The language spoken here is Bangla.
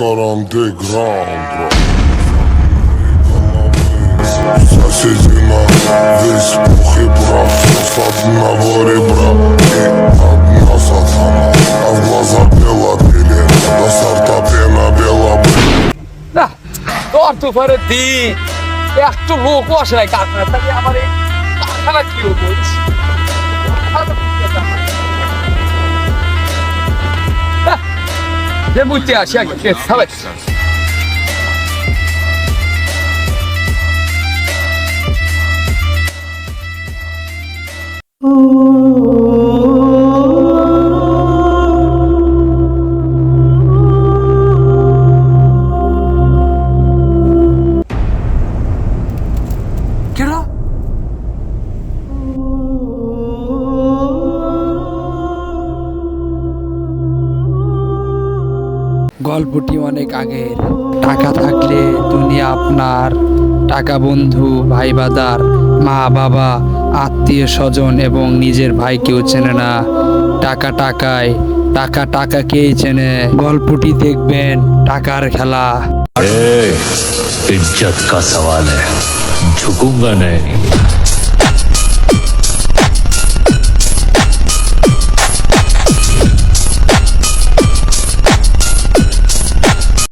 Каранте Грандро. Соседи на весь пух и прах. С одного ребра и одна сатана. А в глаза бела пелена, до сорта пена бела. না তোর তো পরে দিন একটু লোক আসে নাই কারখানা তাহলে আমার এই কারখানা কি হতো যে বুঝতে আসি আগে সবাই কেডা গল্পটি অনেক আগের। টাকা থাকলে দুনিয়া আপনার, টাকা বন্ধু, ভাই বাদার, মা বাবা, আত্মীয় স্বজন এবং নিজের ভাইকেও চেনে না। টাকা টাকায়, টাকা টাকাকেই চেনে। গল্পটি দেখবেন টাকার খেলা। इज्जत का सवाल है, झुकूंगा नहीं।